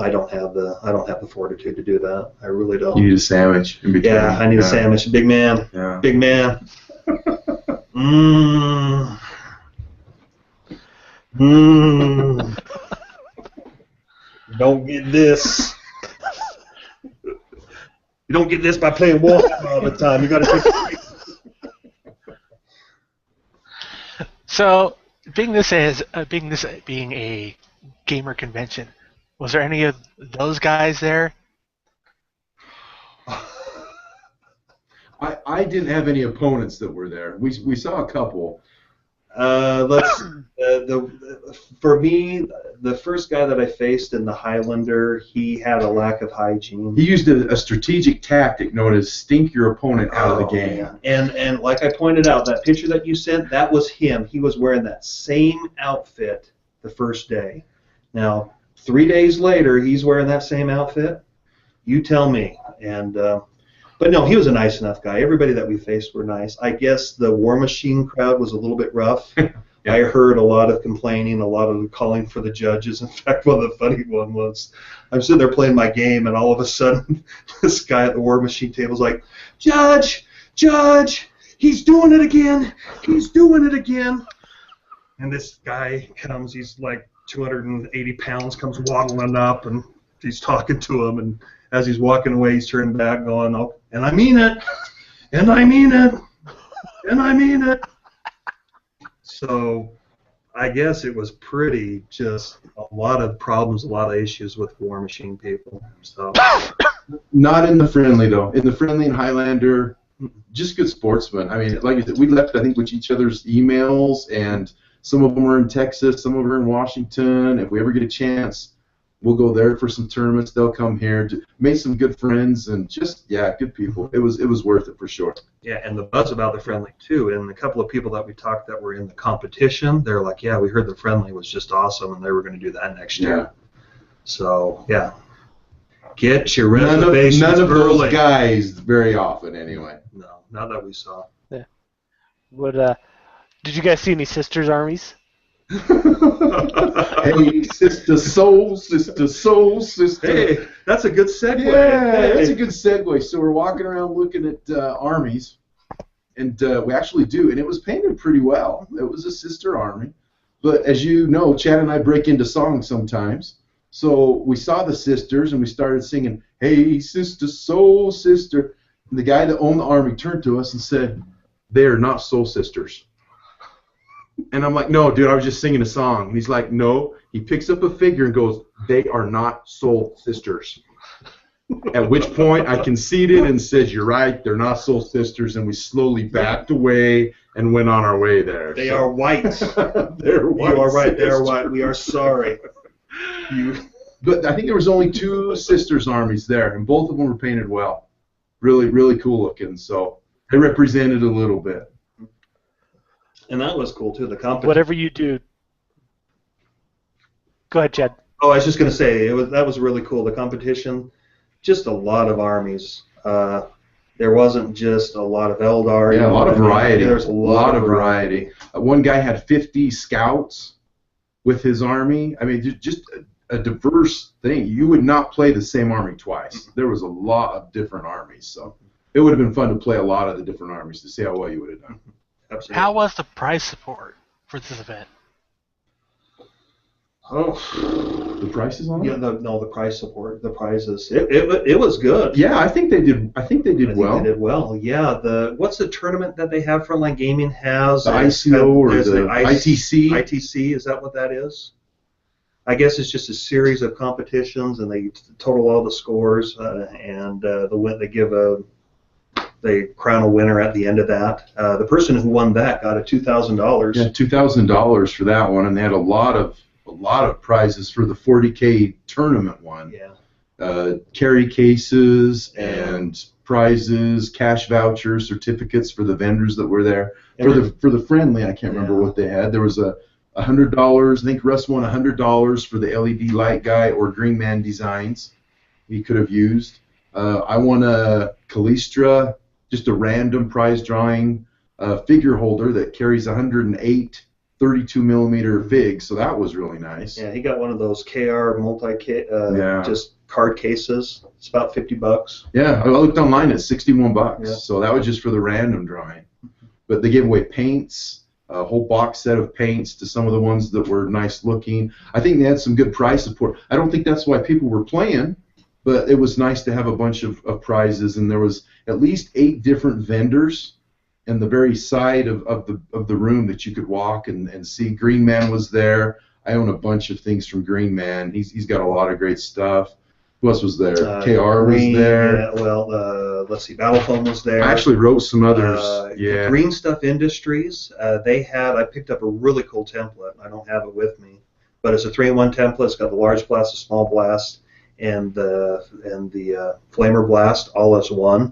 don't have the fortitude to do that. I really don't. You need a sandwich in between. Yeah, I need a sandwich. Big man. Yeah. Big man. You don't get this. You don't get this by playing Warhammer all the time. You got to take a break. So, being a gamer convention, was there any of those guys there? I didn't have any opponents that were there. We saw a couple. For me, the first guy that I faced in the Highlander, he had a lack of hygiene. He used a strategic tactic known as stink your opponent out of the game. Man. And like I pointed out, that picture that you sent, that was him. He was wearing that same outfit the first day. Now, 3 days later, he's wearing that same outfit. You tell me. And but no, he was a nice enough guy. Everybody that we faced were nice. I guess the War Machine crowd was a little bit rough. Yeah. I heard a lot of complaining, a lot of calling for the judges. In fact, one of the funny one was, I'm sitting there playing my game, and all of a sudden, this guy at the War Machine table is like, Judge, he's doing it again. He's doing it again. And this guy comes, he's like 280 pounds, comes waddling up, and he's talking to him, and as he's walking away, he's turning back going, oh, and I mean it, and I mean it, and I mean it. So I guess it was pretty just a lot of problems, a lot of issues with War Machine people. So not in the friendly, though. In the friendly and Highlander, just good sportsmen. I mean, like I said, we left, I think, with each other's emails, and some of them are in Texas, some of them are in Washington. If we ever get a chance, we'll go there for some tournaments. They'll come here. Made some good friends, and just, yeah, good people. It was worth it for sure. Yeah, and the buzz about the friendly, too. And a couple of people that we talked that were in the competition, they're like, yeah, we heard the friendly was just awesome, and they were going to do that next year. So, yeah. Get your reservations None of early. those guys very often, anyway. No, not that we saw. Yeah. What? Did you guys see any sisters' armies? Hey, sister soul, sister soul, sister. Hey, that's a good segue. Yeah, Hey. that's a good segue. So we're walking around looking at armies, and we actually do, and it was painted pretty well. It was a sister army. But as you know, Chad and I break into songs sometimes. So we saw the sisters, and we started singing, "Hey, sister soul, sister." And the guy that owned the army turned to us and said, "They are not soul sisters." And I'm like, "No, dude, I was just singing a song." And he's like, "No." He picks up a figure and goes, "They are not soul sisters." At which point I conceded and said, "You're right, they're not soul sisters." And we slowly backed away and went on our way there. They are white. They're white. You are right. They are sisters. white. We are sorry. But I think there was only 2 sisters' armies there, and both of them were painted well. Really, really cool looking. So they represented a little bit. And that was cool too. The competition. Whatever you do. Go ahead, Chad. Oh, I was just going to say that was really cool. The competition, just a lot of armies. There wasn't just a lot of Eldar. Yeah, a lot of variety. There's a lot of variety. One guy had 50 scouts with his army. I mean, just a diverse thing. You would not play the same army twice. There was a lot of different armies, so it would have been fun to play a lot of the different armies to see how well you would have done. Absolutely. How was the prize support for this event? Oh, The prices on it? yeah, the prize support, the prizes. It was good. Yeah, I think they did. I think they did well. They did well. Yeah. What's the tournament that they have Frontline Gaming has? The ICO or the ITC? ITC, is that what that is? I guess it's just a series of competitions, and they total all the scores, and they crown a winner at the end of that. The person who won that got a $2,000. Yeah, $2,000 for that one, and they had a lot of prizes for the 40K tournament one. Yeah. Carry cases and prizes, cash vouchers, certificates for the vendors that were there. For the friendly, I can't remember what they had. There was $100. I think Russ won $100 for the LED light guy or Green Man designs he could have used. I won a Callistra, just a random prize drawing figure holder that carries 108 32 millimeter figs, so that was really nice. Yeah, he got one of those KR just card cases. It's about $50. Yeah, I looked online at $61. Yeah. So that was just for the random drawing. But they gave away paints, a whole box set of paints to some of the ones that were nice looking. I think they had some good prize support. I don't think that's why people were playing, but it was nice to have a bunch of prizes, and there was at least 8 different vendors in the very side of the room that you could walk and see. Green Man was there. I own a bunch of things from Green Man. He's got a lot of great stuff. Who else was there? KR was there. Yeah, well, let's see. Battlefoam was there. I actually wrote some others. Yeah. Green Stuff Industries. I picked up a really cool template. I don't have it with me, but it's a 3-in-1 template. It's got the large blast, the small blast, and the flamer blast all as one.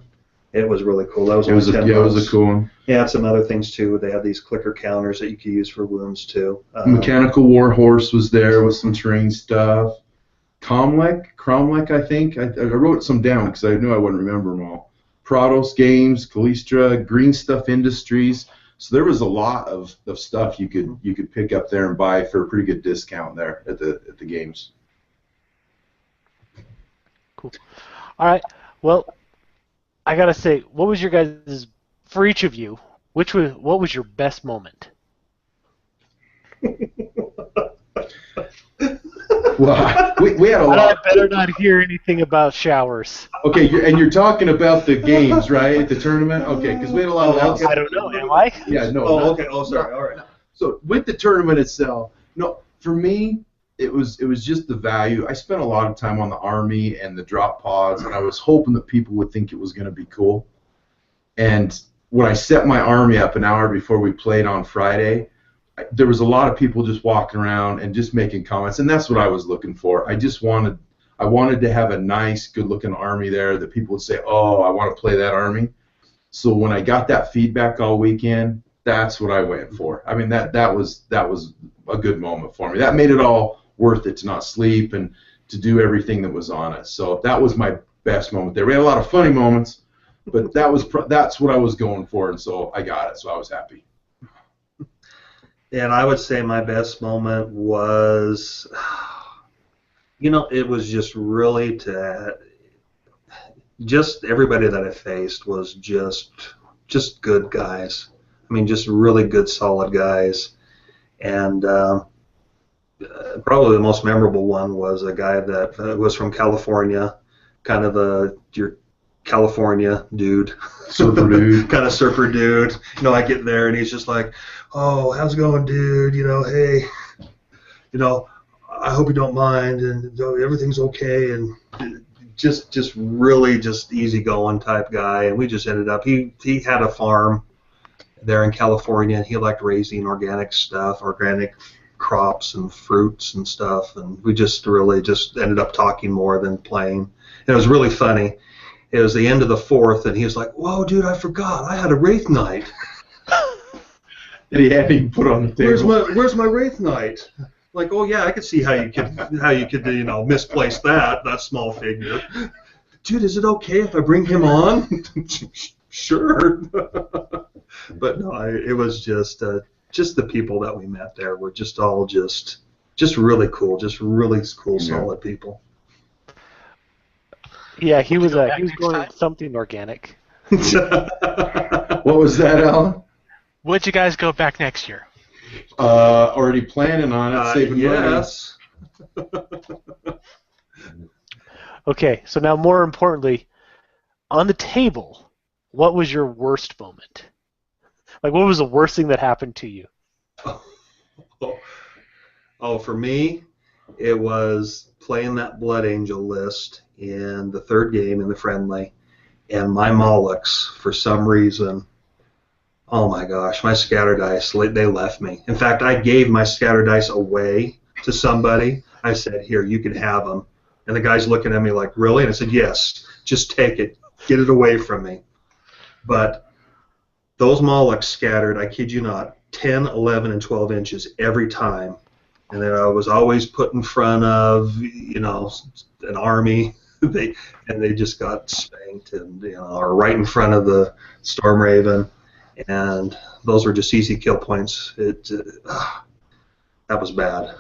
It was really cool. That was it was a cool one. Yeah, some other things too. They had these clicker counters that you could use for wounds too. Mechanical War Horse was there with some terrain stuff. Cromlech, I think. I wrote some down because I knew I wouldn't remember them all. Prados Games, Callistra, Green Stuff Industries. So there was a lot of stuff you could pick up there and buy for a pretty good discount there at the games. Cool. All right. Well, I gotta say, what was your guys' for each of you? What was your best moment? Well, we had a lot. I better not hear anything about showers. Okay, you're talking about the games, right? The tournament. Okay, because we had a lot of. I don't know. Am I? Yeah, no. Oh, okay. Oh, sorry. All right. So with the tournament itself, no, for me, it was just the value. I spent a lot of time on the Army and the drop pods, and I was hoping that people would think it was going to be cool. And when I set my Army up an hour before we played on Friday, there was a lot of people just walking around and just making comments, and that's what I was looking for. I wanted to have a nice, good-looking Army there that people would say, "Oh, I want to play that Army." So when I got that feedback all weekend, that's what I went for. I mean, that was a good moment for me. That made it all worth it to not sleep and to do everything that was on it. So that was my best moment there. We had a lot of funny moments, but that's what I was going for, and so I got it. So I was happy. And I would say my best moment was, it was just really just everybody that I faced was just good guys. I mean, just really good, solid guys. And probably the most memorable one was a guy that was from California, kind of your California dude, Surfer dude. kind of surfer dude. I get there and he's just like, "Oh, how's it going, dude? Hey, I hope you don't mind, and everything's okay." And just really just easygoing type guy. And we just ended up. He had a farm there in California, and he liked raising organic stuff, organic crops and fruits and stuff. And we just really just ended up talking more than playing. And it was really funny. It was the end of the fourth, and he was like, "Whoa, dude, I forgot. I had a Wraith Knight." And he had him put on the table. Where's my Wraith Knight? Like, oh yeah, I could see how you could misplace that small figure. Dude, is it okay if I bring him on? Sure. But no, it was just the people that we met there were just all just really cool, solid people. Yeah, he was going with something organic. What was that, Alan? Would you guys go back next year? Already planning on it, saving yes. money. Okay, so now more importantly, on the table, what was your worst moment? Like, what was the worst thing that happened to you? Oh, for me, it was playing that Blood Angel list in the third game in the friendly, and my Molochs, for some reason, oh my gosh, my scatter dice, they left me. In fact, I gave my scatter dice away to somebody. I said, "Here, you can have them." And the guy's looking at me like, "Really?" And I said, "Yes, just take it. Get it away from me." But those Molochs scattered, I kid you not, 10, 11, and 12 inches every time. And then I was always put in front of, an army. They just got spanked, and or right in front of the Storm Raven. And those were just easy kill points. That was bad.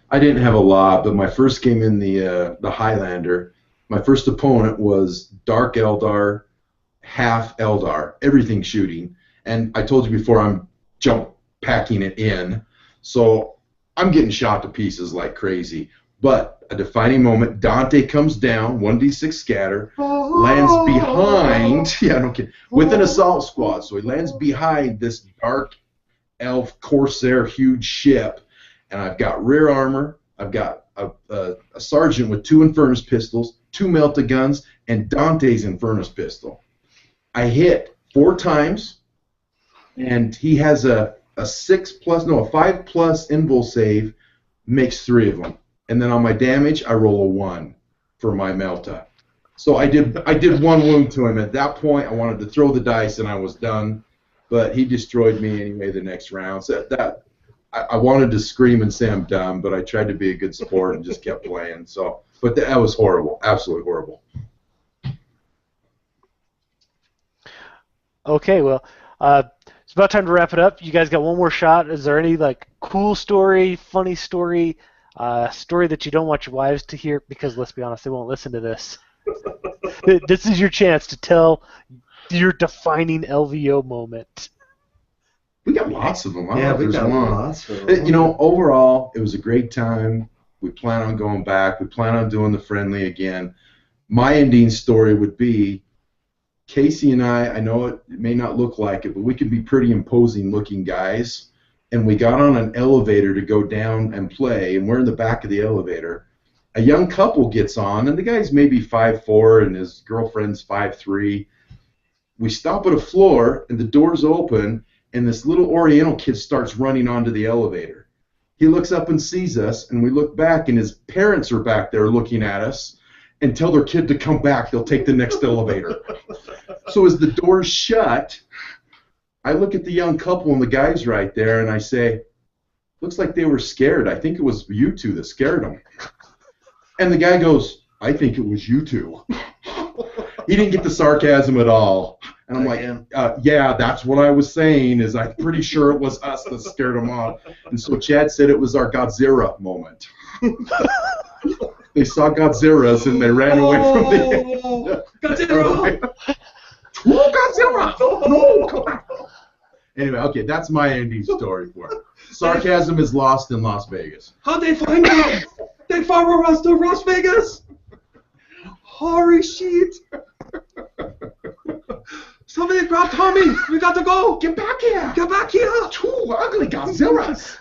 I didn't have a lot, but my first game in the Highlander, my first opponent was Dark Eldar, half Eldar, everything shooting. And I told you before, I'm jump packing it in, so I'm getting shot to pieces like crazy. But a defining moment, Dante comes down, 1d6 scatter, lands behind, with an assault squad. So he lands behind this dark elf corsair huge ship, and I've got rear armor, I've got a sergeant with 2 Infernus pistols, 2 Melta guns, and Dante's Infernus pistol. I hit 4 times, and he has a 5+ invul save, makes 3 of them. And then on my damage, I roll a 1 for my Melta. So I did 1 wound to him. At that point, I wanted to throw the dice, and I was done. But he destroyed me anyway the next round. So I wanted to scream and say I'm dumb, but I tried to be a good sport and just kept playing. So, but that was horrible, absolutely horrible. Okay, well, it's about time to wrap it up. You guys got one more shot. Is there any cool story, funny story, story that you don't want your wives to hear? Because let's be honest, they won't listen to this. This is your chance to tell your defining LVO moment. We got lots of them. Yeah, we got lots of them. Overall, it was a great time. We plan on going back. We plan on doing the friendly again. My ending story would be Casey and I know it may not look like it, but we can be pretty imposing looking guys. And we got on an elevator to go down and play, and we're in the back of the elevator. A young couple gets on, and the guy's maybe 5'4", and his girlfriend's 5'3". We stop at a floor, and the doors open, and this little Oriental kid starts running onto the elevator. He looks up and sees us, and we look back, and his parents are back there looking at us and tell their kid to come back. They'll take the next elevator. So as the doors shut, I look at the young couple and the guys right there, and I say, "Looks like they were scared. I think it was you two that scared them." And the guy goes, "I think it was you two." He didn't get the sarcasm at all. And I'm like, yeah, that's what I was saying, is I'm pretty sure it was us that scared them off. And so Chad said it was our Godzilla moment. They saw Godzillas and they ran away from the Godzilla! Oh, Godzilla! No, come back. Anyway, okay, that's my ending story for it. Sarcasm is lost in Las Vegas. How'd they find us? They followed us to Las Vegas! Holy shit! Somebody grab Tommy! We got to go! Get back here! Get back here! Two ugly Godzillas!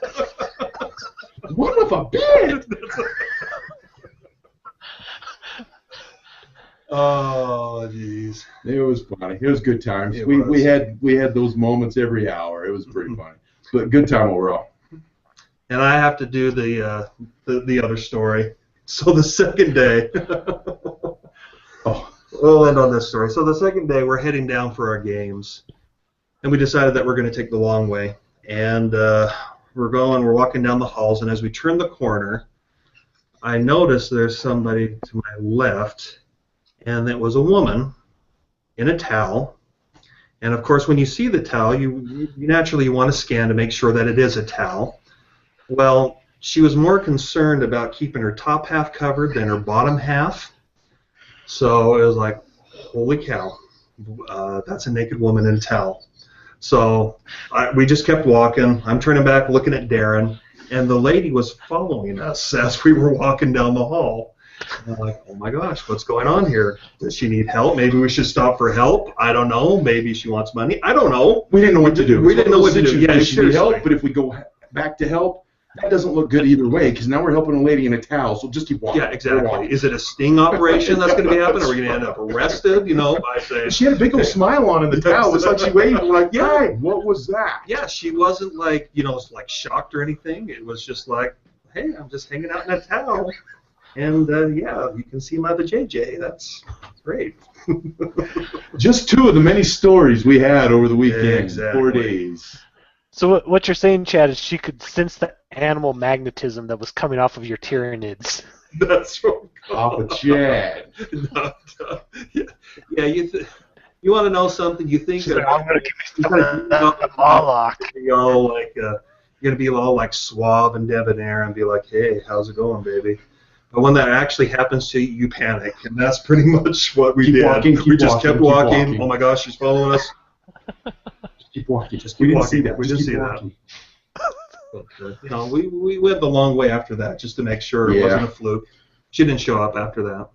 One with a beard! Oh, jeez. It was funny. It was good times. We had those moments every hour. It was pretty funny. But good time overall. And I have to do the other story. So the second day, we'll end on this story. So the second day, we're heading down for our games, and we decided that we're going to take the long way. And we're walking down the halls, and as we turn the corner, I noticed there's somebody to my left, and it was a woman in a towel. And of course, when you see the towel, you naturally want to scan to make sure that it is a towel. Well, she was more concerned about keeping her top half covered than her bottom half. So it was like, holy cow, that's a naked woman in a towel. So we just kept walking. I'm turning back, looking at Darren, and the lady was following us as we were walking down the hall. And I'm like, oh my gosh, what's going on here? Does she need help? Maybe we should stop for help. I don't know. Maybe she wants money. I don't know. We didn't know what to do. We didn't know what to do. Yeah, she needed help, but if we go back to help, that doesn't look good either way, because now we're helping a lady in a towel, so just keep walking. Yeah, exactly. Is it a sting operation that's going to be happening? Are we going to end up arrested? I say. She had a big old smile on in the towel. It's like she waved. We're like, yeah, what was that? Yeah, she wasn't like, like shocked or anything. It was just like, hey, I'm just hanging out in a towel. And, yeah, you can see my JJ. That's great. Just two of the many stories we had over the weekend. Exactly. 4 days. So what you're saying, Chad, is she could sense the animal magnetism that was coming off of your tyrannids. That's right. Off of Chad. No. Yeah, you want to know something? You think Like, I'm going to give me a Moloch. You're gonna be all like suave and debonair and be like, hey, how's it going, baby? But when that actually happens to you, you panic, and that's pretty much what we did. We just kept walking. Oh my gosh, she's following us. Keep walking. We didn't see that. We didn't see that. But, we went the long way after that just to make sure it wasn't a fluke. She didn't show up after that.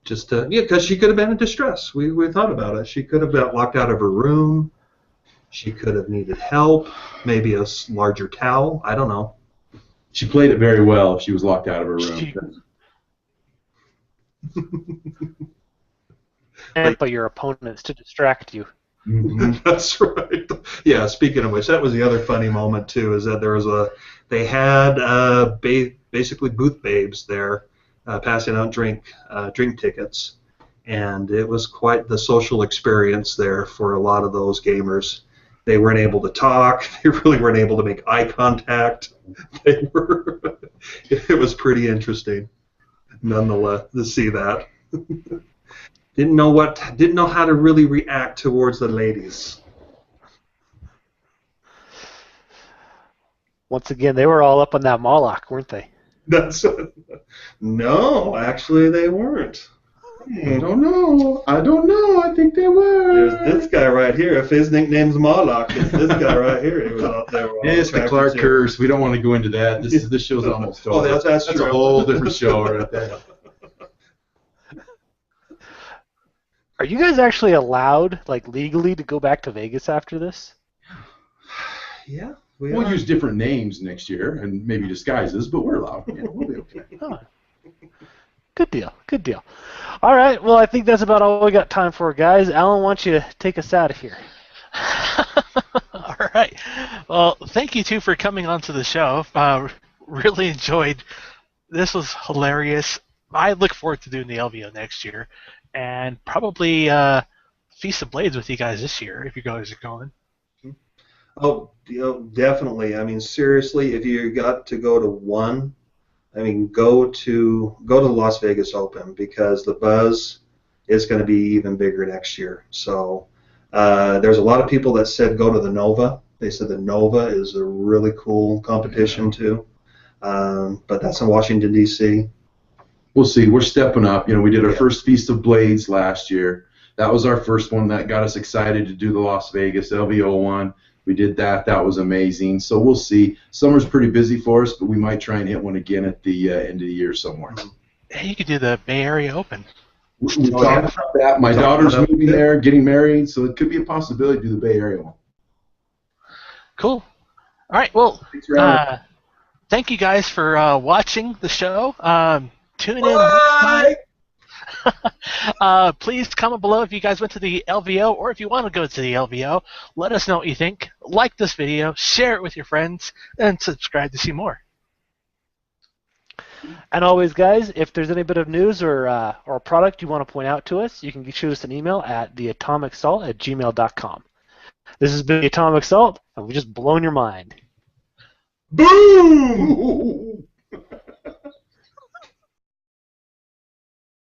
Just because she could have been in distress. We thought about it. She could have been locked out of her room. She could have needed help. Maybe a larger towel. I don't know. She played it very well if she was locked out of her room. And by your opponents to distract you. Mm-hmm. That's right. Yeah. Speaking of which, that was the other funny moment too. Is that they had basically booth babes there passing out drink tickets, and it was quite the social experience there for a lot of those gamers. They weren't able to talk. They really weren't able to make eye contact. It was pretty interesting, nonetheless, to see that. Didn't know how to really react towards the ladies. Once again, they were all up on that Moloch, weren't they? No, actually they weren't. I don't know. I think they were. There's this guy right here. If his nickname's Moloch, it's this guy right here. He was out there. It's the Clark curse. We don't want to go into that. This show's almost over. Oh, that's true. That's a whole different show right there. Are you guys actually allowed, legally, to go back to Vegas after this? Yeah. We'll use different names next year and maybe disguises, but we're allowed. Yeah, we'll be okay. Oh. Good deal. All right, well, I think that's about all we got time for, guys. Alan, why don't you take us out of here? All right. Well, thank you, too, for coming on to the show. Really enjoyed. This was hilarious. I look forward to doing the LVO next year. And probably Feast of Blades with you guys this year, if you guys are going. Oh, definitely. I mean, seriously, if you got to go to one, I mean, go to the Las Vegas Open, because the buzz is going to be even bigger next year. So there's a lot of people that said go to the Nova. They said the Nova is a really cool competition too. But that's in Washington, D.C. We'll see. We're stepping up. We did our first Feast of Blades last year. That was our first one that got us excited to do the Las Vegas LVO one. We did that. That was amazing. So we'll see. Summer's pretty busy for us, but we might try and hit one again at the end of the year somewhere. Hey, you could do the Bay Area Open. We talked about that. My daughter's moving there, getting married, so it could be a possibility to do the Bay Area one. Cool. All right. Well, thank you guys for watching the show. Tune in next time. Please comment below if you guys went to the LVO or if you want to go to the LVO. Let us know what you think. Like this video, share it with your friends, and subscribe to see more. And always, guys, if there's any bit of news or a product you want to point out to us, you can shoot us an email at theatomicsalt@gmail.com. This has been the Atomic Salt, and we've just blown your mind. Boom!